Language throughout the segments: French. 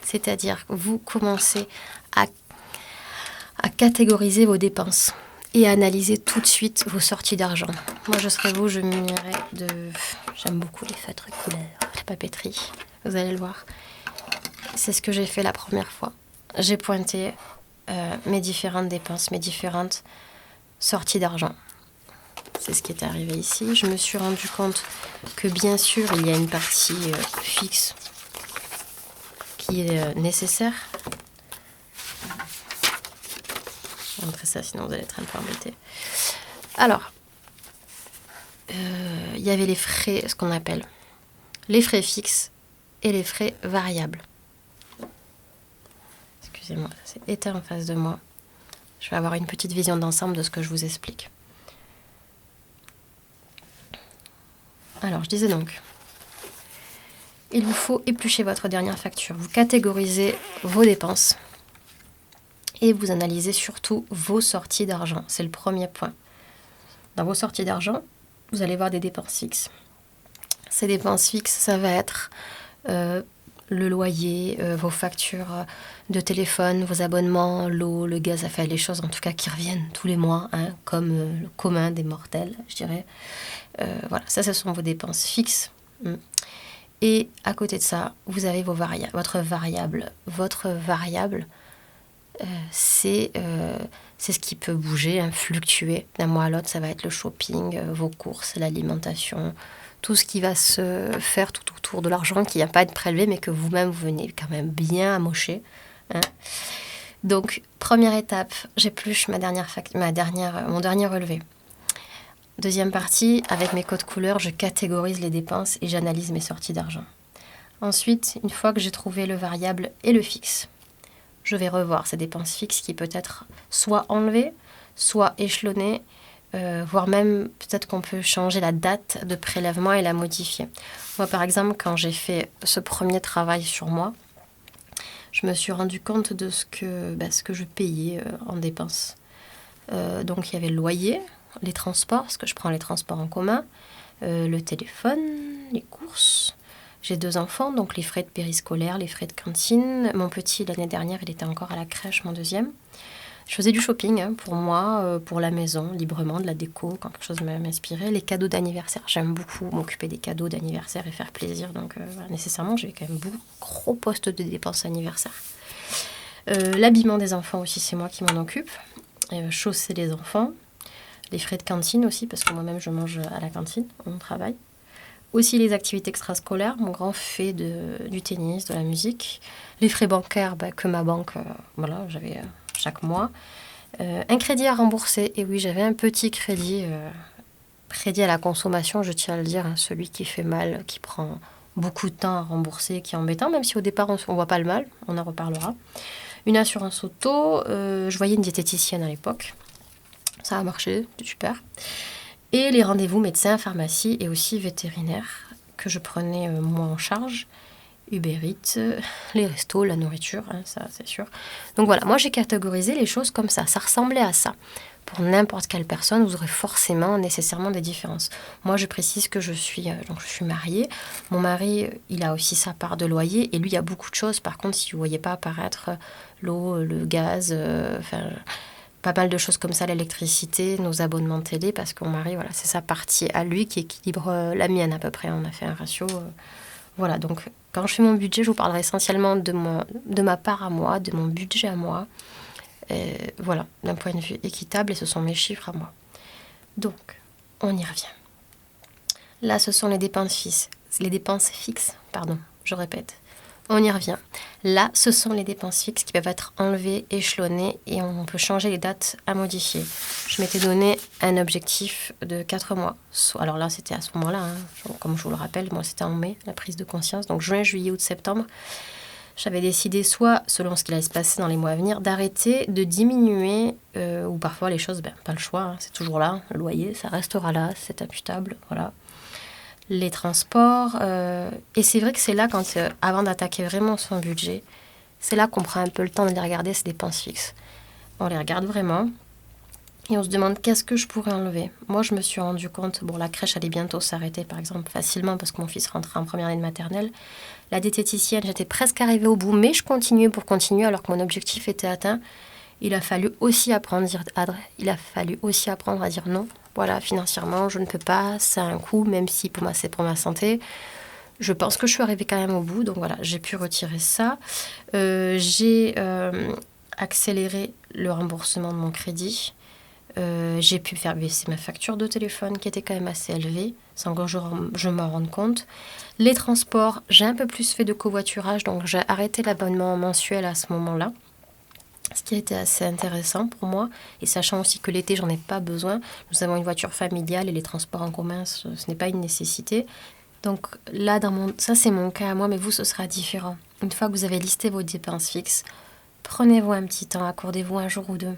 C'est-à-dire que vous commencez à catégoriser vos dépenses et à analyser tout de suite vos sorties d'argent. Moi, je serais vous, je m'unirais de... J'aime beaucoup les feutres couleurs, la papeterie, vous allez le voir. C'est ce que j'ai fait la première fois. J'ai pointé mes différentes dépenses, mes différentes sorties d'argent. C'est ce qui est arrivé ici. Je me suis rendu compte que bien sûr, il y a une partie fixe qui est nécessaire. Je vais montrer ça, sinon vous allez être un peu embêtés. Alors, il y avait les frais, ce qu'on appelle les frais fixes et les frais variables. Excusez-moi, c'est éteint en face de moi. Je vais avoir une petite vision d'ensemble de ce que je vous explique. Alors, je disais donc, il vous faut éplucher votre dernière facture. Vous catégorisez vos dépenses et vous analysez surtout vos sorties d'argent. C'est le premier point. Dans vos sorties d'argent, vous allez voir des dépenses fixes. Ces dépenses fixes, ça va être le loyer, vos factures de téléphone, vos abonnements, l'eau, le gaz, enfin les choses en tout cas qui reviennent tous les mois, hein, comme le commun des mortels, je dirais. Voilà, ça, ce sont vos dépenses fixes. Et à côté de ça, vous avez votre variable. Votre variable, c'est ce qui peut bouger, hein, fluctuer d'un mois à l'autre. Ça va être le shopping, vos courses, l'alimentation, tout ce qui va se faire tout autour de l'argent, qui ne vient pas être prélevé, mais que vous-même, vous venez quand même bien amocher. Hein. Donc, première étape, j'épluche mon dernier relevé. Deuxième partie, avec mes codes couleurs, je catégorise les dépenses et j'analyse mes sorties d'argent. Ensuite, une fois que j'ai trouvé le variable et le fixe, je vais revoir ces dépenses fixes qui peut être soit enlevées, soit échelonnées, voire même peut-être qu'on peut changer la date de prélèvement et la modifier. Moi, par exemple, quand j'ai fait ce premier travail sur moi, je me suis rendu compte de ce que je payais en dépenses. Donc, il y avait le loyer, les transports, parce que je prends les transports en commun, le téléphone, les courses. J'ai 2 enfants, donc les frais de périscolaire, les frais de cantine. Mon petit, l'année dernière, il était encore à la crèche, mon deuxième. Je faisais du shopping hein, pour moi, pour la maison, librement, de la déco, quand quelque chose m'inspirait. Les cadeaux d'anniversaire, j'aime beaucoup m'occuper des cadeaux d'anniversaire et faire plaisir. Donc, nécessairement, j'ai quand même beaucoup gros postes de dépenses anniversaire. L'habillement des enfants aussi, c'est moi qui m'en occupe. Chausser les enfants. Les frais de cantine aussi, parce que moi-même, je mange à la cantine, on travaille. Aussi les activités extrascolaires. Mon grand fait du tennis, de la musique. Les frais bancaires que ma banque, j'avais chaque mois. Un crédit à rembourser. Et oui, j'avais un petit crédit à la consommation, je tiens à le dire, hein, celui qui fait mal, qui prend beaucoup de temps à rembourser, qui est embêtant, même si au départ, on ne voit pas le mal, on en reparlera. Une assurance auto. Je voyais une diététicienne à l'époque. Ça a marché, c'est super. Et les rendez-vous médecins, pharmacie et aussi vétérinaire que je prenais moi en charge. Uber Eats, les restos, la nourriture, hein, ça c'est sûr. Donc voilà, moi j'ai catégorisé les choses comme ça. Ça ressemblait à ça. Pour n'importe quelle personne, vous aurez forcément, nécessairement des différences. Moi je précise que je suis mariée. Mon mari, il a aussi sa part de loyer. Et lui, il y a beaucoup de choses. Par contre, si vous ne voyez pas apparaître l'eau, le gaz, pas mal de choses comme ça, l'électricité, nos abonnements télé, parce que mon mari, voilà, c'est sa partie à lui qui équilibre la mienne à peu près. On a fait un ratio. Voilà, donc quand je fais mon budget, je vous parlerai essentiellement de ma part à moi, de mon budget à moi. Voilà, d'un point de vue équitable, et ce sont mes chiffres à moi. Donc, on y revient. Là, ce sont les dépenses fixes, je répète. On y revient. Là, ce sont les dépenses fixes qui peuvent être enlevées, échelonnées, et on peut changer les dates à modifier. Je m'étais donné un objectif de 4 mois. Alors là, c'était à ce moment-là, hein, comme je vous le rappelle, moi c'était en mai, la prise de conscience. Donc juin, juillet, août, septembre, j'avais décidé soit, selon ce qui allait se passer dans les mois à venir, d'arrêter, de diminuer, ou parfois les choses, pas le choix, hein, c'est toujours là, le loyer, ça restera là, c'est imputable, voilà. Les transports, et c'est vrai que c'est là, avant d'attaquer vraiment son budget, c'est là qu'on prend un peu le temps de les regarder, ces dépenses fixes. On les regarde vraiment, et on se demande qu'est-ce que je pourrais enlever. Moi, je me suis rendu compte, la crèche allait bientôt s'arrêter, par exemple, facilement, parce que mon fils rentrait en première année de maternelle. La diététicienne, j'étais presque arrivée au bout, mais je continuais pour continuer alors que mon objectif était atteint. Il a fallu aussi apprendre à dire non. Voilà, financièrement, je ne peux pas, ça a un coût, même si pour moi c'est pour ma santé. Je pense que je suis arrivée quand même au bout, donc voilà, j'ai pu retirer ça. J'ai accéléré le remboursement de mon crédit. J'ai pu faire baisser ma facture de téléphone qui était quand même assez élevée, sans que je m'en rende compte. Les transports, j'ai un peu plus fait de covoiturage, donc j'ai arrêté l'abonnement mensuel à ce moment-là, ce qui a été assez intéressant pour moi. Et sachant aussi que l'été, j'en ai pas besoin. Nous avons une voiture familiale et les transports en commun, ce n'est pas une nécessité. Donc là, ça c'est mon cas à moi, mais vous, ce sera différent. Une fois que vous avez listé vos dépenses fixes, prenez-vous un petit temps, accordez-vous un jour ou deux.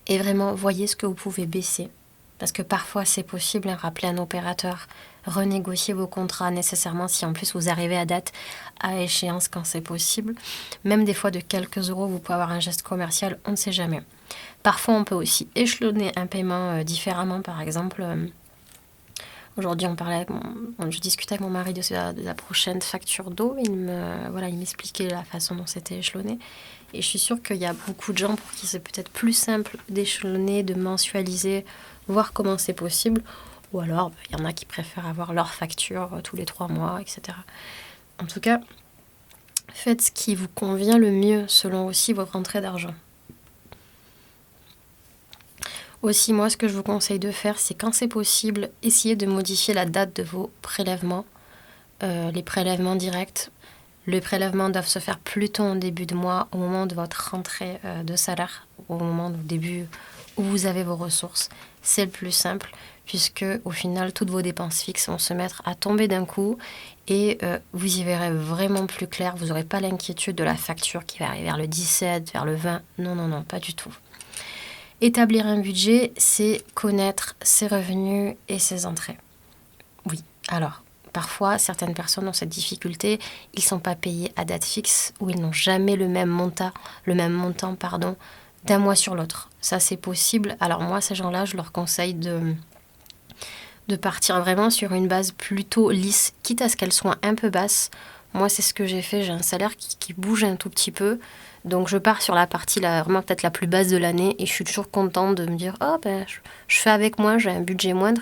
Et vraiment, voyez ce que vous pouvez baisser. Parce que parfois, c'est possible, rappeler un opérateur, renégocier vos contrats nécessairement si en plus vous arrivez à date, à échéance quand c'est possible. Même des fois de quelques euros, vous pouvez avoir un geste commercial, on ne sait jamais. Parfois, on peut aussi échelonner un paiement différemment. Par exemple, aujourd'hui, je discutais avec mon mari de la prochaine facture d'eau. Il m'expliquait la façon dont c'était échelonné. Et je suis sûre qu'il y a beaucoup de gens pour qui c'est peut-être plus simple d'échelonner, de mensualiser, voir comment c'est possible. Ou alors, il y en a qui préfèrent avoir leur facture tous les 3 mois, etc. En tout cas, faites ce qui vous convient le mieux selon aussi votre rentrée d'argent. Aussi, moi, ce que je vous conseille de faire, c'est quand c'est possible, essayez de modifier la date de vos prélèvements. Les prélèvements directs. Les prélèvements doivent se faire plutôt en début de mois, au moment de votre rentrée de salaire, au moment du début où vous avez vos ressources. C'est le plus simple, puisque au final, toutes vos dépenses fixes vont se mettre à tomber d'un coup et vous y verrez vraiment plus clair. Vous n'aurez pas l'inquiétude de la facture qui va arriver vers le 17, vers le 20. Non, pas du tout. Établir un budget, c'est connaître ses revenus et ses entrées. Oui, alors... Parfois, certaines personnes ont cette difficulté, ils ne sont pas payés à date fixe ou ils n'ont jamais le même montant d'un mois sur l'autre. Ça, c'est possible. Alors moi, ces gens-là, je leur conseille de partir vraiment sur une base plutôt lisse, quitte à ce qu'elle soit un peu basse. Moi, c'est ce que j'ai fait. J'ai un salaire qui bouge un tout petit peu. Donc, je pars sur la partie vraiment peut-être la plus basse de l'année et je suis toujours contente de me dire « Oh, je fais avec moins, j'ai un budget moindre ».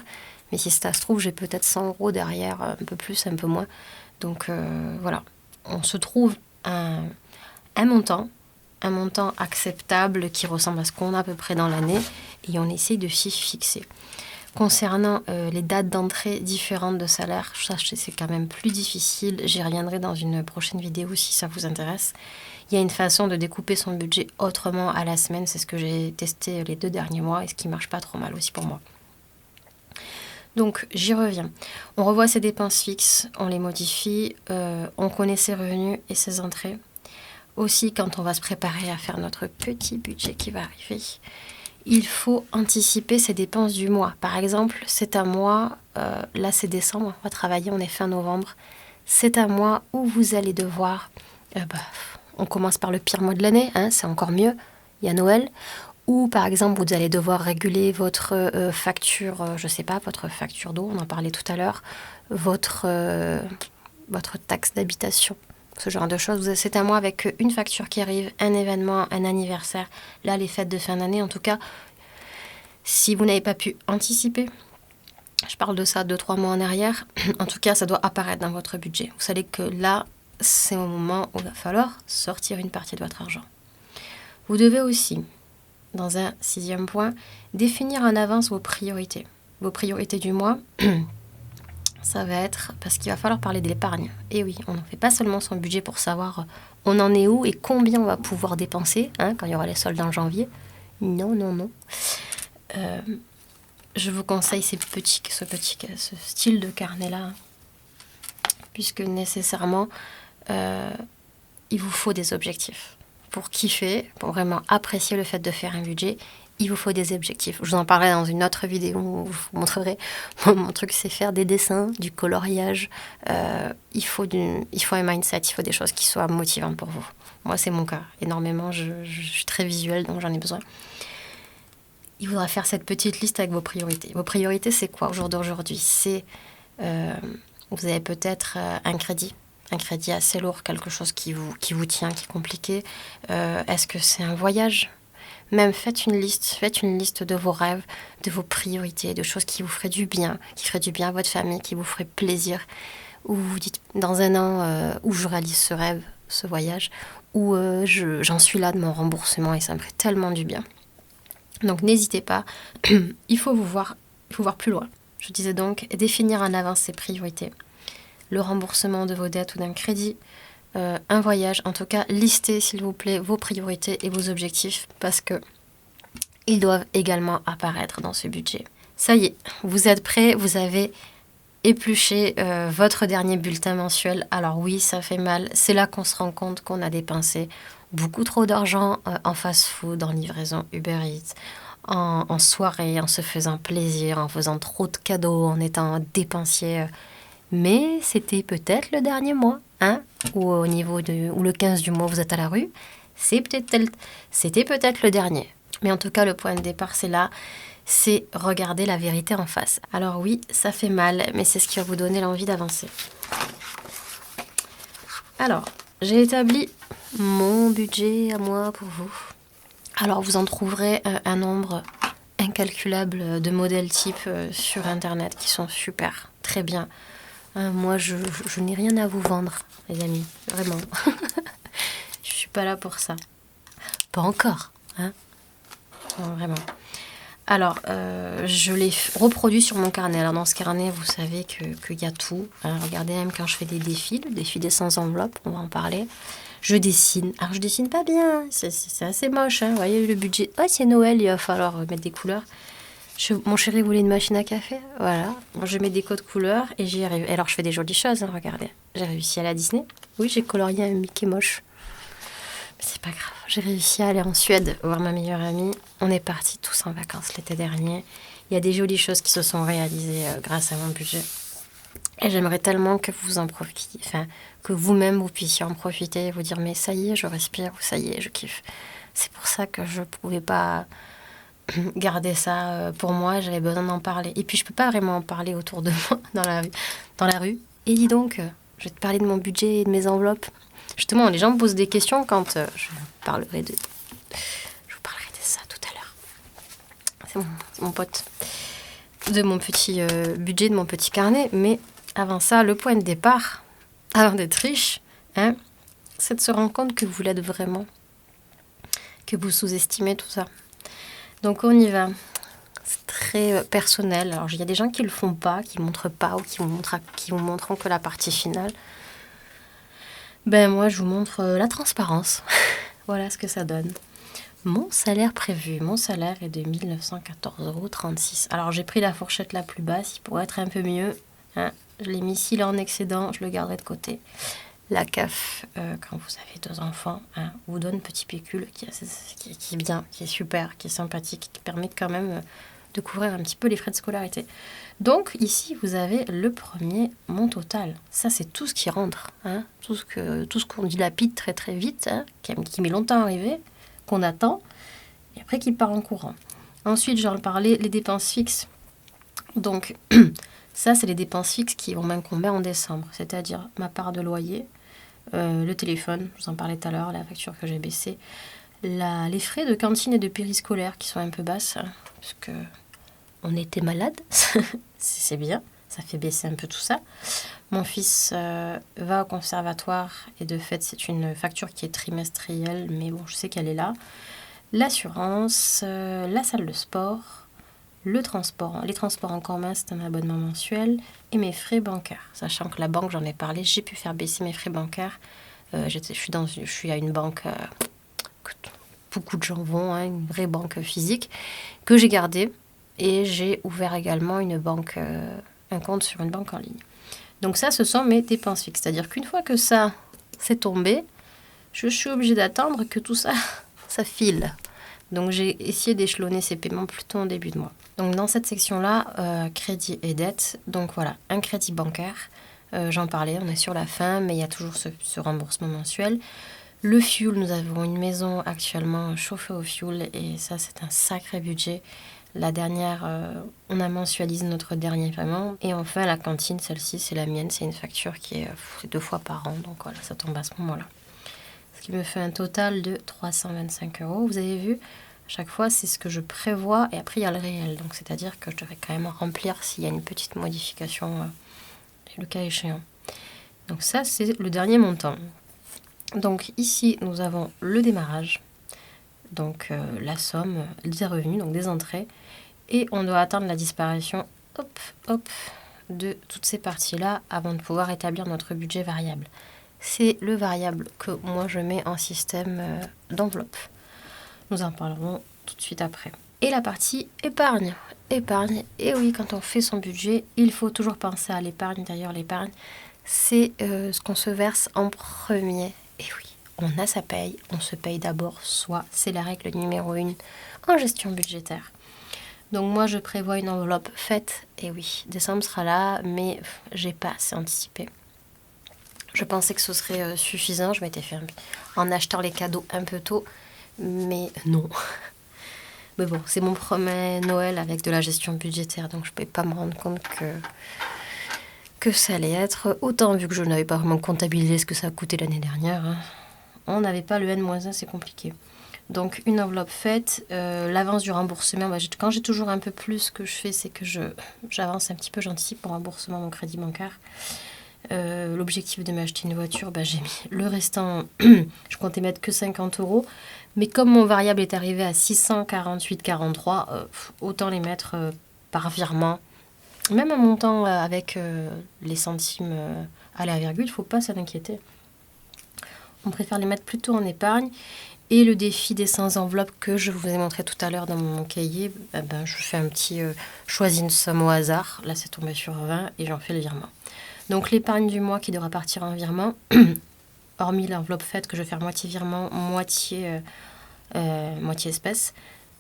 Mais si ça se trouve, j'ai peut-être 100 euros derrière, un peu plus, un peu moins. Donc voilà, on se trouve un montant acceptable qui ressemble à ce qu'on a à peu près dans l'année et on essaye de s'y fixer. Concernant les dates d'entrée différentes de salaire, ça c'est quand même plus difficile. J'y reviendrai dans une prochaine vidéo si ça vous intéresse. Il y a une façon de découper son budget autrement à la semaine. C'est ce que j'ai testé les 2 derniers mois et ce qui marche pas trop mal aussi pour moi. Donc, j'y reviens. On revoit ses dépenses fixes, on les modifie, on connaît ses revenus et ses entrées. Aussi, quand on va se préparer à faire notre petit budget qui va arriver, il faut anticiper ses dépenses du mois. Par exemple, c'est un mois, là c'est décembre, on va travailler, on est fin novembre. C'est un mois où vous allez devoir... on commence par le pire mois de l'année, c'est encore mieux, il y a Noël. Ou par exemple, vous allez devoir réguler votre facture, votre facture d'eau, on en parlait tout à l'heure, votre taxe d'habitation, ce genre de choses. C'est un mois avec une facture qui arrive, un événement, un anniversaire, là les fêtes de fin d'année. En tout cas, si vous n'avez pas pu anticiper, je parle de ça 2-3 mois en arrière, en tout cas ça doit apparaître dans votre budget. Vous savez que là, c'est au moment où il va falloir sortir une partie de votre argent. Vous devez aussi... Dans un 6e point, définir en avance vos priorités. Vos priorités du mois, ça va être... Parce qu'il va falloir parler de l'épargne. Et oui, on n'en fait pas seulement son budget pour savoir on en est où et combien on va pouvoir dépenser quand il y aura les soldes en janvier. Non. Je vous conseille ce style de carnet-là. Puisque nécessairement, il vous faut des objectifs. Pour kiffer, pour vraiment apprécier le fait de faire un budget, il vous faut des objectifs. Je vous en parlerai dans une autre vidéo où je vous montrerai. Mon truc, c'est faire des dessins, du coloriage. Il faut un mindset, il faut des choses qui soient motivantes pour vous. Moi, c'est mon cas. Énormément, je suis très visuelle, donc j'en ai besoin. Il faudra faire cette petite liste avec vos priorités. Vos priorités, c'est quoi au jour d'aujourd'hui ? C'est, vous avez peut-être un crédit. un crédit assez lourd, quelque chose qui vous tient, qui est compliqué? Est-ce que c'est un voyage? Même faites une liste de vos rêves, de vos priorités, de choses qui vous feraient du bien, qui feraient du bien à votre famille, qui vous feraient plaisir. Ou vous dites, dans un an, où je réalise ce rêve, ce voyage, où j'en suis là de mon remboursement et ça me ferait tellement du bien. Donc n'hésitez pas, il faut voir plus loin. Je disais donc, définir en avance ses priorités. Le remboursement de vos dettes ou d'un crédit, un voyage, en tout cas, listez s'il vous plaît vos priorités et vos objectifs parce que ils doivent également apparaître dans ce budget. Ça y est, vous êtes prêts, vous avez épluché votre dernier bulletin mensuel. Alors oui, ça fait mal, c'est là qu'on se rend compte qu'on a dépensé beaucoup trop d'argent en fast-food, en livraison Uber Eats, en soirée, en se faisant plaisir, en faisant trop de cadeaux, en étant dépensier. Mais c'était peut-être le dernier mois, hein, ou au niveau ou le 15 du mois, vous êtes à la rue. C'était peut-être le dernier. Mais en tout cas, le point de départ, c'est là, c'est regarder la vérité en face. Alors oui, ça fait mal, mais c'est ce qui va vous donner l'envie d'avancer. Alors, j'ai établi mon budget à moi pour vous. Alors, vous en trouverez un nombre incalculable de modèles types sur Internet qui sont super, très bien. Moi, je n'ai rien à vous vendre, les amis, vraiment. Je suis pas là pour ça. Pas encore, hein. Non, vraiment. Alors, je l'ai reproduit sur mon carnet. Alors, dans ce carnet, vous savez qu'il y a tout. Hein. Regardez, même quand je fais des défis, le défi des 100 enveloppes, on va en parler. Je dessine. Alors, je dessine pas bien. C'est assez moche. Hein. Vous voyez, le budget. Oh, c'est Noël, il va falloir mettre des couleurs. Mon chéri voulait une machine à café. Voilà. Moi, je mets des codes couleurs et j'y arrive. Alors, je fais des jolies choses. Hein, regardez. J'ai réussi à la Disney. Oui, j'ai colorié un Mickey moche. Mais c'est pas grave. J'ai réussi à aller en Suède voir ma meilleure amie. On est partis tous en vacances l'été dernier. Il y a des jolies choses qui se sont réalisées grâce à mon budget. Et j'aimerais tellement que vous en profitiez. Enfin, que vous-même, vous puissiez en profiter et vous dire, mais ça y est, je respire. Ou ça y est, je kiffe. C'est pour ça que je pouvais pas garder ça pour moi, j'avais besoin d'en parler. Et puis je peux pas vraiment en parler autour de moi dans la rue. Et dis donc, je vais te parler de mon budget et de mes enveloppes. Justement, les gens me posent des questions quand je vous parlerai de ça tout à l'heure. C'est mon pote. De mon petit budget, de mon petit carnet. Mais avant ça, le point de départ, avant d'être riche, hein, c'est de se rendre compte que vous l'êtes vraiment. Que vous sous-estimez tout ça. Donc on y va. C'est très personnel. Alors il y a des gens qui le font pas, qui montrent pas ou qui vous montreront que la partie finale. Ben moi je vous montre la transparence. Voilà ce que ça donne. Mon salaire prévu, mon salaire est de 1 914,36 €. Alors j'ai pris la fourchette la plus basse, il pourrait être un peu mieux. Hein. Je l'ai mis, s'il est en excédent, je le garderai de côté. La CAF, quand vous avez 2 enfants, hein, vous donne un petit pécule qui est bien, qui est super, qui est sympathique, qui permet quand même de couvrir un petit peu les frais de scolarité. Donc ici, vous avez le premier, mon total. Ça, c'est tout ce qui rentre, hein, tout ce qu'on dilapide très très vite, hein, qui met longtemps à arriver, qu'on attend, et après qui part en courant. Ensuite, j'en parlais, les dépenses fixes. Donc, ça, c'est les dépenses fixes qui vont m'incomber en décembre, c'est-à-dire ma part de loyer, le téléphone, je vous en parlais tout à l'heure, la facture que j'ai baissée, les frais de cantine et de périscolaire qui sont un peu basses, hein, parce que on était malade, c'est bien, ça fait baisser un peu tout ça. Mon fils va au conservatoire et de fait c'est une facture qui est trimestrielle, mais bon je sais qu'elle est là. L'assurance, la salle de sport, le transport, les transports en commun, c'est un abonnement mensuel, et mes frais bancaires. Sachant que la banque, j'en ai parlé, j'ai pu faire baisser mes frais bancaires. Je suis à une banque que beaucoup de gens vont, hein, une vraie banque physique, que j'ai gardée. Et j'ai ouvert également un compte sur une banque en ligne. Donc ça, ce sont mes dépenses fixes. C'est-à-dire qu'une fois que ça s'est tombé, je suis obligée d'attendre que tout ça, ça file. Donc j'ai essayé d'échelonner ces paiements plutôt en début de mois. Donc dans cette section-là, crédit et dette. Donc voilà, un crédit bancaire. J'en parlais, on est sur la fin, mais il y a toujours ce remboursement mensuel. Le fuel, nous avons une maison actuellement chauffée au fuel et ça c'est un sacré budget. La dernière, on a mensualisé notre dernier paiement. Et enfin, la cantine, celle-ci, c'est la mienne. C'est une facture qui est 2 fois par an. Donc voilà, ça tombe à ce moment-là. Ce qui me fait un total de 325 €. Vous avez vu, à chaque fois, c'est ce que je prévois. Et après, il y a le réel. Donc c'est-à-dire que je devrais quand même remplir s'il y a une petite modification, le cas échéant. Donc ça, c'est le dernier montant. Donc ici, nous avons le démarrage. Donc la somme des revenus, donc des entrées. Et on doit atteindre la disparition, de toutes ces parties-là avant de pouvoir établir notre budget variable. C'est le variable que moi je mets en système d'enveloppe. Nous en parlerons tout de suite après. Et la partie épargne. Épargne, et oui, quand on fait son budget, il faut toujours penser à l'épargne. D'ailleurs, l'épargne, c'est ce qu'on se verse en premier. Et oui, on a sa paye, on se paye d'abord soi. C'est la règle numéro 1 en gestion budgétaire. Donc moi, je prévois une enveloppe faite. Et oui, décembre sera là, mais j'ai pas assez anticipé. Je pensais que ce serait suffisant. Je m'étais fait en achetant les cadeaux un peu tôt, mais non. Mais bon, c'est mon premier Noël avec de la gestion budgétaire, donc je ne pouvais pas me rendre compte que ça allait être autant, vu que je n'avais pas vraiment comptabilisé ce que ça a coûté l'année dernière. Hein. On n'avait pas le N-1, c'est compliqué. Donc une enveloppe faite, l'avance du remboursement, quand j'ai toujours un peu plus, ce que je fais, c'est que j'avance un petit peu, j'anticipe mon remboursement, mon crédit bancaire. L'objectif de m'acheter une voiture, j'ai mis le restant, je comptais mettre que 50 €. Mais comme mon variable est arrivé à 648,43 €, autant les mettre par virement. Même un montant avec les centimes à la virgule, il ne faut pas s'en inquiéter. On préfère les mettre plutôt en épargne. Et le défi des 100 enveloppes que je vous ai montré tout à l'heure dans mon cahier, je fais un petit choisis une somme au hasard. Là, c'est tombé sur 20 et j'en fais le virement. Donc l'épargne du mois qui devra partir en virement, hormis l'enveloppe faite que je vais faire moitié virement, moitié espèce,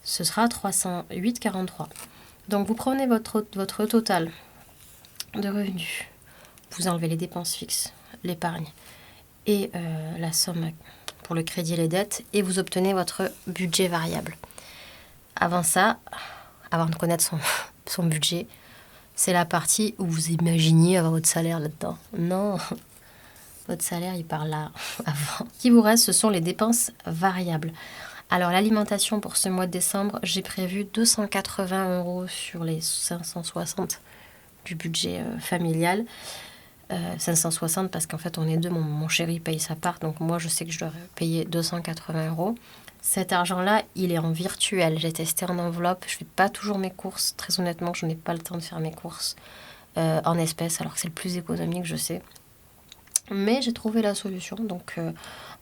ce sera 308,43 €. Donc vous prenez votre total de revenus, vous enlevez les dépenses fixes, l'épargne et la somme pour le crédit et les dettes, et vous obtenez votre budget variable. Avant ça, avant de connaître son budget, c'est la partie où vous imaginiez avoir votre salaire là-dedans. Non, votre salaire, il part là, avant. Ce qui vous reste, ce sont les dépenses variables. Alors, l'alimentation pour ce mois de décembre, j'ai prévu 280 € sur les 560 du budget familial. 560 parce qu'en fait, on est deux, mon chéri paye sa part, donc moi, je sais que je dois payer 280 €. Cet argent-là, il est en virtuel. J'ai testé en enveloppe. Je ne fais pas toujours mes courses. Très honnêtement, je n'ai pas le temps de faire mes courses en espèces, alors que c'est le plus économique, je sais. Mais j'ai trouvé la solution. Donc,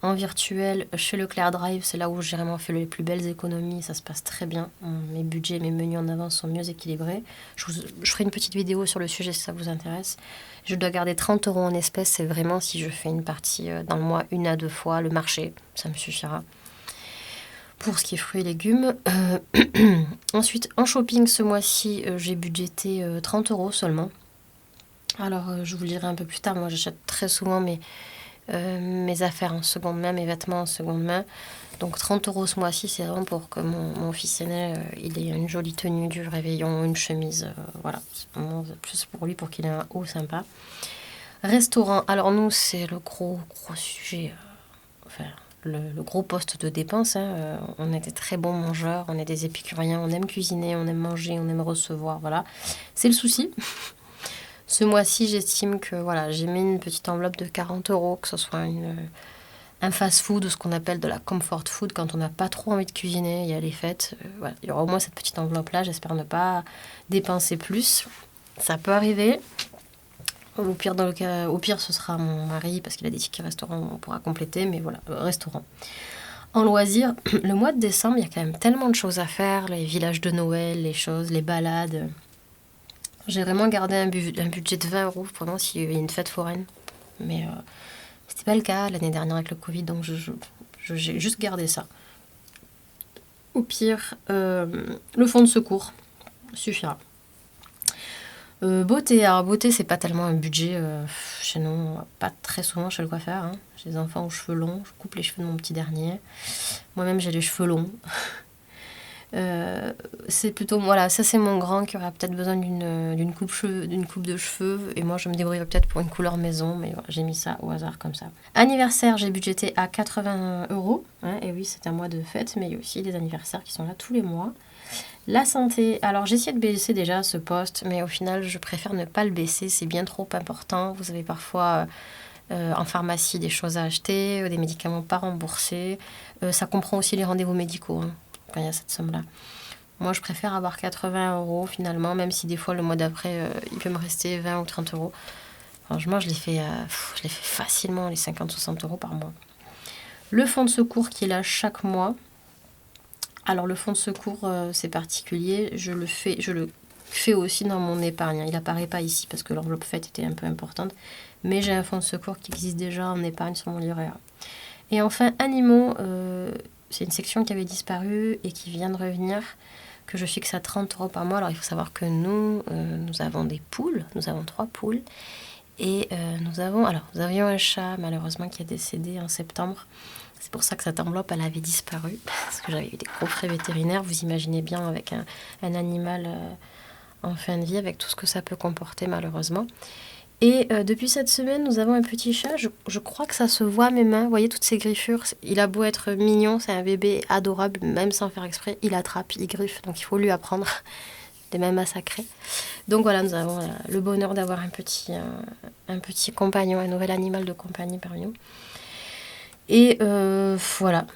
en virtuel, chez Leclerc Drive, c'est là où j'ai vraiment fait les plus belles économies. Ça se passe très bien. Mes budgets, mes menus en avance sont mieux équilibrés. Je ferai une petite vidéo sur le sujet si ça vous intéresse. Je dois garder 30 € en espèces. C'est vraiment si je fais une partie dans le mois 1 à 2 fois. Le marché, ça me suffira. Pour ce qui est fruits et légumes. Ensuite, en shopping, ce mois-ci, j'ai budgété 30 € seulement. Alors, je vous le dirai un peu plus tard. Moi, j'achète très souvent mes affaires en seconde main, mes vêtements en seconde main. Donc, 30 € ce mois-ci, c'est vraiment pour que mon fils aîné, il ait une jolie tenue du réveillon, une chemise. Voilà, c'est vraiment plus pour lui, pour qu'il ait un haut sympa. Restaurant. Alors, nous, c'est le gros sujet. Le gros poste de dépense. On est des très bons mangeurs, on est des épicuriens, on aime cuisiner, on aime manger, on aime recevoir, voilà. C'est le souci. Ce mois-ci, j'estime que j'ai mis une petite enveloppe de 40 €, que ce soit un fast-food, ce qu'on appelle de la comfort food, quand on n'a pas trop envie de cuisiner, il y a les fêtes. Il y aura au moins cette petite enveloppe-là, j'espère ne pas dépenser plus. Ça peut arriver. Au pire, ce sera mon mari, parce qu'il a des tickets restaurant, on pourra compléter, mais voilà, restaurant. En loisirs, le mois de décembre, il y a quand même tellement de choses à faire, les villages de Noël, les choses, les balades. J'ai vraiment gardé un budget de 20 € pendant s'il y avait une fête foraine. Mais c'était pas le cas l'année dernière avec le Covid, donc j'ai juste gardé ça. Au pire, le fonds de secours suffira. Beauté, alors beauté, c'est pas tellement un budget chez nous, pas très souvent chez le coiffeur. Hein. J'ai des enfants aux cheveux longs, je coupe les cheveux de mon petit dernier. Moi-même, j'ai les cheveux longs. C'est plutôt, voilà, ça c'est mon grand qui aura peut-être besoin d'une coupe de cheveux. Et moi, je me débrouillerai peut-être pour une couleur maison. Mais voilà, j'ai mis ça au hasard comme ça. Anniversaire, j'ai budgété à 80 €. Hein, et oui, c'est un mois de fête, mais il y a aussi des anniversaires qui sont là tous les mois. La santé, alors j'ai essayé de baisser déjà ce poste, mais au final, je préfère ne pas le baisser. C'est bien trop important. Vous avez parfois en pharmacie des choses à acheter, des médicaments pas remboursés. Ça comprend aussi les rendez-vous médicaux, hein, quand il y a cette somme-là. Moi, je préfère avoir 80 € finalement, même si des fois le mois d'après, il peut me rester 20 ou 30 €. Franchement, je l'ai fait facilement, les 50-60 € par mois. Le fonds de secours qui est là chaque mois. Alors, le fonds de secours, c'est particulier. Je le fais aussi dans mon épargne. Il n'apparaît pas ici parce que l'enveloppe faite était un peu importante. Mais j'ai un fonds de secours qui existe déjà en épargne sur mon livret A. Et enfin, animaux, c'est une section qui avait disparu et qui vient de revenir, que je fixe à 30 € par mois. Alors, il faut savoir que nous avons des poules. Nous avons 3 poules. Et nous avions un chat, malheureusement, qui est décédé en septembre. C'est pour ça que cette enveloppe, elle avait disparu. Parce que j'avais eu des gros frais vétérinaires. Vous imaginez bien avec un animal en fin de vie, avec tout ce que ça peut comporter, malheureusement. Et depuis cette semaine, nous avons un petit chat. Je crois que ça se voit à mes mains. Vous voyez toutes ces griffures. Il a beau être mignon, c'est un bébé adorable, même sans faire exprès. Il attrape, il griffe. Donc il faut lui apprendre des mains massacrées. Donc voilà, nous avons le bonheur d'avoir un petit compagnon, un nouvel animal de compagnie parmi nous. Et voilà.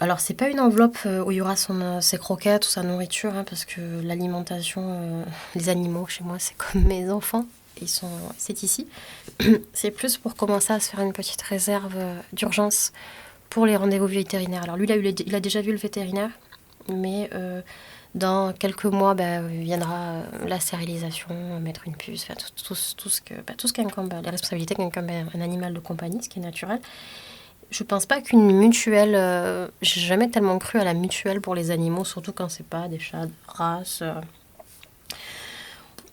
Alors, c'est pas une enveloppe où il y aura ses croquettes ou sa nourriture, hein, parce que l'alimentation, les animaux, chez moi, c'est comme mes enfants. C'est ici. C'est plus pour commencer à se faire une petite réserve d'urgence pour les rendez-vous vétérinaires. Alors, lui, il a déjà vu le vétérinaire, mais dans quelques mois, viendra la stérilisation, mettre une puce, enfin, tout ce qu'incombe, les responsabilités qu'incombe un animal de compagnie, ce qui est naturel. Je pense pas qu'une mutuelle... j'ai jamais tellement cru à la mutuelle pour les animaux, surtout quand c'est pas des chats de race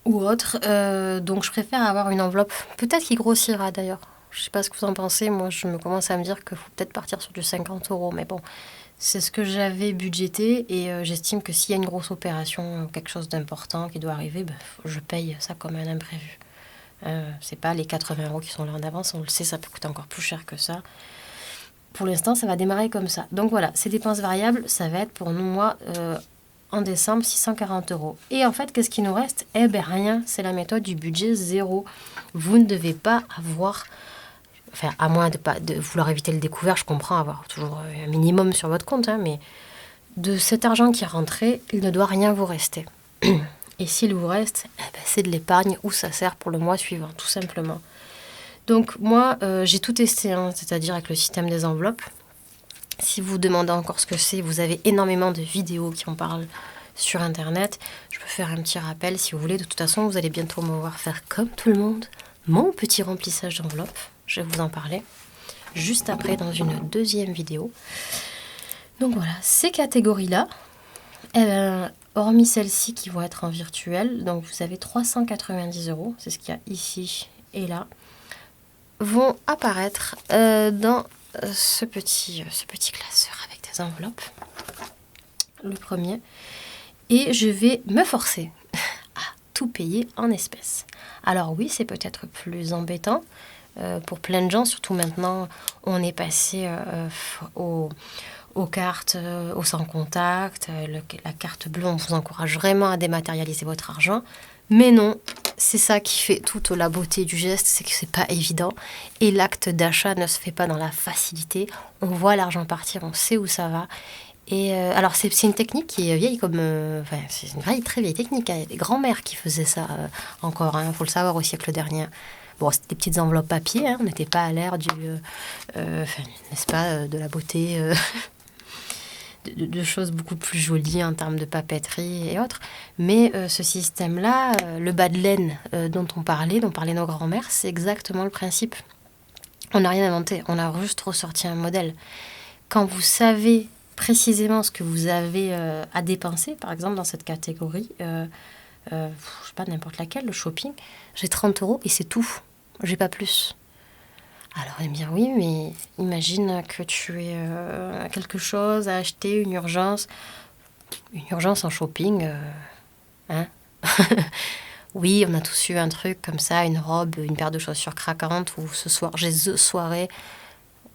ou autre. Donc je préfère avoir une enveloppe, peut-être qui grossira d'ailleurs. Je sais pas ce que vous en pensez, moi je me commence à me dire qu'il faut peut-être partir sur du 50 €, mais bon, c'est ce que j'avais budgété et j'estime que s'il y a une grosse opération, quelque chose d'important qui doit arriver, je paye ça comme un imprévu. C'est pas les 80 € qui sont là en avance, on le sait, ça peut coûter encore plus cher que ça. Pour l'instant, ça va démarrer comme ça. Donc voilà, ces dépenses variables, ça va être pour nous, moi, en décembre, 640 €. Et en fait, qu'est-ce qui nous reste ? Eh bien, rien. C'est la méthode du budget zéro. Vous ne devez pas avoir... Enfin, à moins de vouloir éviter le découvert, je comprends, avoir toujours un minimum sur votre compte, hein, mais de cet argent qui est rentré, il ne doit rien vous rester. Et s'il vous reste, c'est de l'épargne ou ça sert pour le mois suivant, tout simplement. Donc moi, j'ai tout testé, hein, c'est-à-dire avec le système des enveloppes. Si vous demandez encore ce que c'est, vous avez énormément de vidéos qui en parlent sur Internet. Je peux faire un petit rappel si vous voulez. De toute façon, vous allez bientôt me voir faire comme tout le monde mon petit remplissage d'enveloppe. Je vais vous en parler juste après dans une deuxième vidéo. Donc voilà, ces catégories-là, hormis celles-ci qui vont être en virtuel, donc vous avez 390 €, c'est ce qu'il y a ici et là, vont apparaître dans ce petit classeur avec des enveloppes. Le premier. Et je vais me forcer à tout payer en espèces. Alors oui, c'est peut-être plus embêtant pour plein de gens, surtout maintenant, on est passé aux cartes, au sans contact, la carte bleue, on vous encourage vraiment à dématérialiser votre argent. Mais non, c'est ça qui fait toute la beauté du geste, c'est que c'est pas évident. Et l'acte d'achat ne se fait pas dans la facilité. On voit l'argent partir, on sait où ça va. Et alors c'est une technique qui est vieille comme... c'est une très vieille technique. Il y a des grands-mères qui faisaient ça encore. Faut le savoir au siècle dernier. Bon, c'était des petites enveloppes papier. On n'était pas à l'ère du... n'est-ce pas, de la beauté... de choses beaucoup plus jolies en termes de papeterie et autres. Mais ce système-là, le bas de laine dont parlaient nos grands-mères, c'est exactement le principe. On n'a rien inventé, on a juste ressorti un modèle. Quand vous savez précisément ce que vous avez à dépenser, par exemple dans cette catégorie, je sais pas, n'importe laquelle, le shopping, j'ai 30 € et c'est tout, j'ai pas plus. Alors, elle me dit oui, mais imagine que tu aies quelque chose à acheter, une urgence en shopping, hein. Oui, on a tous eu un truc comme ça, une robe, une paire de chaussures craquantes, ou ce soir, j'ai the soirée.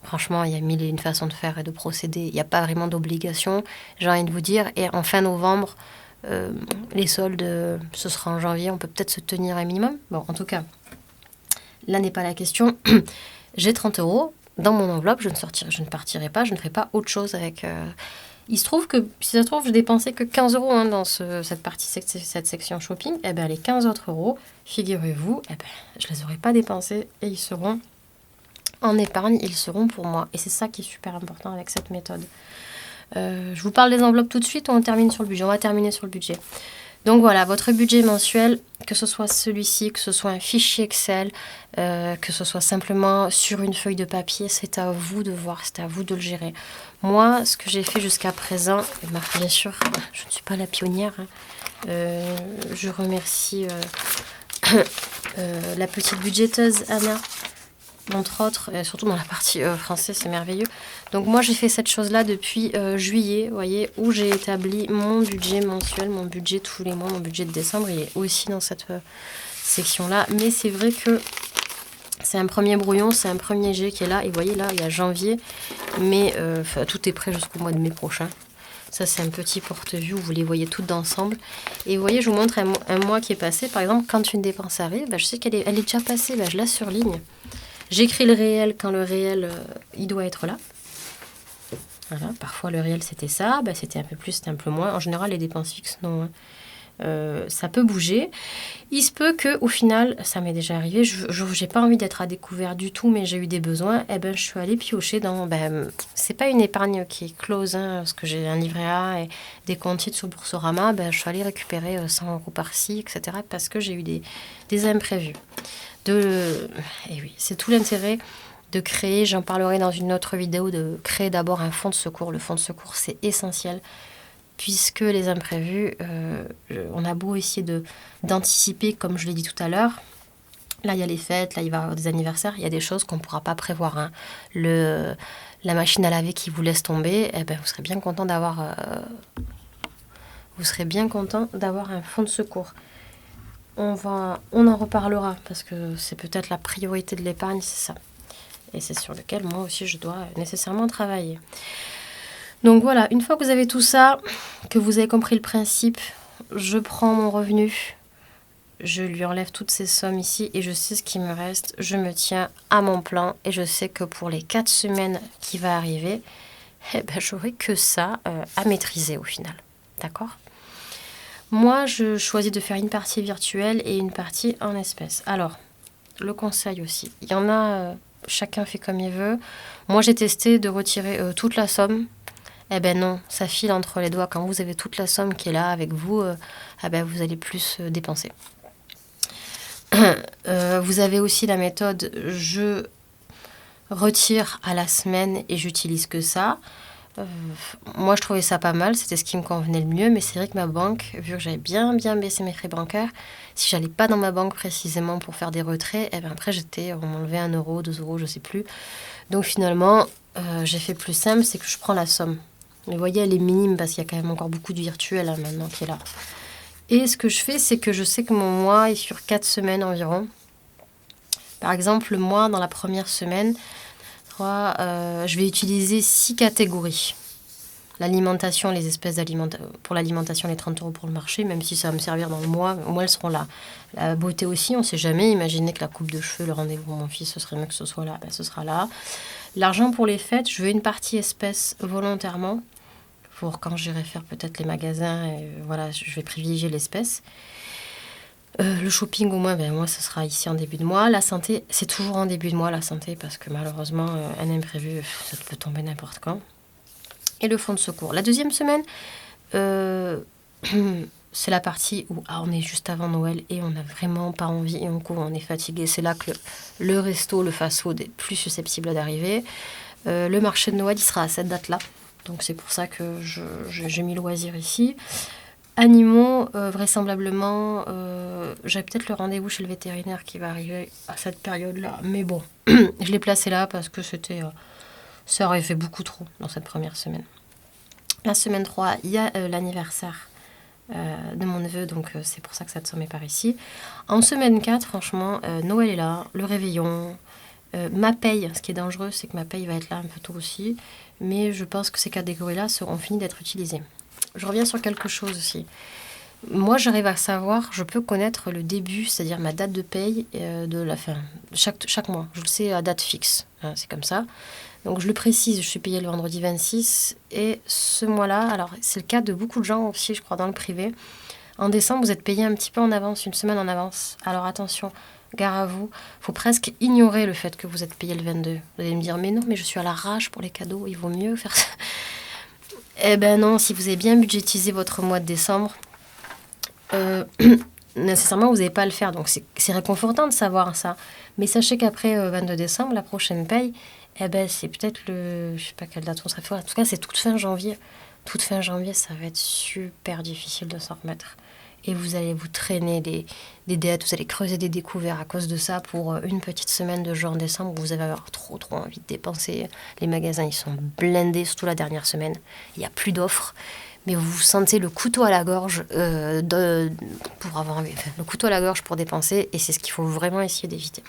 Franchement, il y a mille et une façons de faire et de procéder. Il n'y a pas vraiment d'obligation, j'ai envie de vous dire. Et en fin novembre, les soldes, ce sera en janvier, on peut peut-être se tenir un minimum. Bon, en tout cas, là n'est pas la question. J'ai 30 euros dans mon enveloppe, je ne partirai pas, je ne ferai pas autre chose avec... Il se trouve que, si ça se trouve, je dépensais que 15 euros dans cette partie, cette section shopping. Eh bien, les 15 autres euros, figurez-vous, eh ben, je ne les aurais pas dépensés et ils seront en épargne, ils seront pour moi. Et c'est ça qui est super important avec cette méthode. Je vous parle des enveloppes tout de suite ou on termine sur le budget? On va terminer sur le budget. Donc voilà, votre budget mensuel, que ce soit celui-ci, que ce soit un fichier Excel, que ce soit simplement sur une feuille de papier, c'est à vous de voir, c'est à vous de le gérer. Moi, ce que j'ai fait jusqu'à présent, bien sûr, je ne suis pas la pionnière. Je remercie la petite budgéteuse Anna, entre autres, et surtout dans la partie français, c'est merveilleux. Donc moi, j'ai fait cette chose-là depuis juillet, vous voyez, où j'ai établi mon budget mensuel, mon budget tous les mois, mon budget de décembre. Il est aussi dans cette section-là. Mais c'est vrai que c'est un premier brouillon, c'est un premier jet qui est là. Et vous voyez, là, il y a janvier, mais tout est prêt jusqu'au mois de mai prochain. Ça, c'est un petit porte-vue où vous les voyez toutes ensemble. Et vous voyez, je vous montre un mois qui est passé. Par exemple, quand une dépense arrive, je sais qu'elle est déjà passée, je la surligne. J'écris le réel quand le réel, il doit être là. Voilà, parfois le réel c'était ça, c'était un peu plus, c'était un peu moins. En général, les dépenses fixes, non. Ça peut bouger. Il se peut qu'au final, ça m'est déjà arrivé, je n'ai pas envie d'être à découvert du tout, mais j'ai eu des besoins. Je suis allée piocher dans... c'est pas une épargne qui est close, parce que j'ai un livret A et des comptes titres sur Boursorama. Je suis allée récupérer 100 euros par-ci, etc. parce que j'ai eu des imprévus. Et oui, c'est tout l'intérêt de créer, j'en parlerai dans une autre vidéo, de créer d'abord un fonds de secours. Le fonds de secours, c'est essentiel, puisque les imprévus, on a beau essayer d'anticiper, comme je l'ai dit tout à l'heure. Là, il y a les fêtes, là, il va y avoir des anniversaires, il y a des choses qu'on ne pourra pas prévoir. La machine à laver qui vous laisse tomber, vous serez bien content d'avoir un fonds de secours. On en reparlera, parce que c'est peut-être la priorité de l'épargne, c'est ça. Et c'est sur lequel moi aussi je dois nécessairement travailler. Donc voilà, une fois que vous avez tout ça, que vous avez compris le principe, je prends mon revenu, je lui enlève toutes ces sommes ici et je sais ce qui me reste. Je me tiens à mon plan et je sais que pour les 4 semaines qui vont arriver, j'aurai que ça à maîtriser au final. D'accord ? Moi, je choisis de faire une partie virtuelle et une partie en espèces. Alors, le conseil aussi, il y en a... chacun fait comme il veut. Moi, j'ai testé de retirer toute la somme. Non, ça file entre les doigts. Quand vous avez toute la somme qui est là avec vous, vous allez plus dépenser. Vous avez aussi la méthode je retire à la semaine et j'utilise que ça. Moi, je trouvais ça pas mal. C'était ce qui me convenait le mieux. Mais c'est vrai que ma banque, vu que j'avais bien baissé mes frais bancaires, si j'allais pas dans ma banque précisément pour faire des retraits, après, on m'enlevait 1 euro, 2 euros, je sais plus. Donc finalement, j'ai fait plus simple, c'est que je prends la somme. Mais vous voyez, elle est minime parce qu'il y a quand même encore beaucoup de virtuel maintenant qui est là. Et ce que je fais, c'est que je sais que mon mois est sur 4 semaines environ. Par exemple, le mois, dans la première semaine, je vais utiliser 6 catégories. L'alimentation, les espèces d'alimentation, pour l'alimentation, les 30 euros pour le marché, même si ça va me servir dans le mois, au moins elles seront là. La beauté aussi, on ne sait jamais. Imaginez que la coupe de cheveux, le rendez-vous pour mon fils, ce serait mieux que ce soit là, ce sera là. L'argent pour les fêtes, je veux une partie espèce volontairement, pour quand j'irai faire peut-être les magasins, je vais privilégier l'espèce. Le shopping, au moins, moi, ce sera ici en début de mois. La santé, c'est toujours en début de mois, la santé, parce que malheureusement, un imprévu, ça peut tomber n'importe quand. Et le fonds de secours. La deuxième semaine, c'est la partie où on est juste avant Noël et on n'a vraiment pas envie et on court, on est fatigué. C'est là que le resto, le fast-food est plus susceptible d'arriver. Le marché de Noël, il sera à cette date-là. Donc c'est pour ça que j'ai mis loisir ici. Animaux, vraisemblablement, j'ai peut-être le rendez-vous chez le vétérinaire qui va arriver à cette période-là. Mais bon, je l'ai placé là parce que ça aurait fait beaucoup trop dans cette première semaine. La semaine 3, il y a l'anniversaire de mon neveu, donc c'est pour ça que ça te sommet par ici. En semaine 4, franchement, Noël est là, le réveillon, ma paye. Ce qui est dangereux, c'est que ma paye va être là un peu tôt aussi. Mais je pense que ces catégories-là seront finies d'être utilisées. Je reviens sur quelque chose aussi. Moi, j'arrive à savoir, je peux connaître le début, c'est-à-dire ma date de paye de la fin. Chaque mois, je le sais à date fixe, hein, c'est comme ça. Donc je le précise, je suis payée le vendredi 26 et ce mois-là, alors c'est le cas de beaucoup de gens aussi, je crois, dans le privé. En décembre, vous êtes payé un petit peu en avance, une semaine en avance. Alors attention, gare à vous, il faut presque ignorer le fait que vous êtes payé le 22. Vous allez me dire, mais non, mais je suis à la rage pour les cadeaux, il vaut mieux faire ça. Eh ben non, si vous avez bien budgétisé votre mois de décembre, nécessairement vous n'allez pas le faire. Donc c'est réconfortant de savoir ça. Mais sachez qu'après 22 décembre, la prochaine paye, eh ben c'est peut-être je sais pas quelle date on serait fait. En tout cas, c'est toute fin janvier. Toute fin janvier, ça va être super difficile de s'en remettre. Et vous allez vous traîner des dettes, vous allez creuser des découvertes à cause de ça pour une petite semaine de juin en décembre où vous allez avoir trop envie de dépenser. Les magasins, ils sont blindés, surtout la dernière semaine. Il n'y a plus d'offres. Mais vous sentez le couteau à la gorge le couteau à la gorge pour dépenser et c'est ce qu'il faut vraiment essayer d'éviter.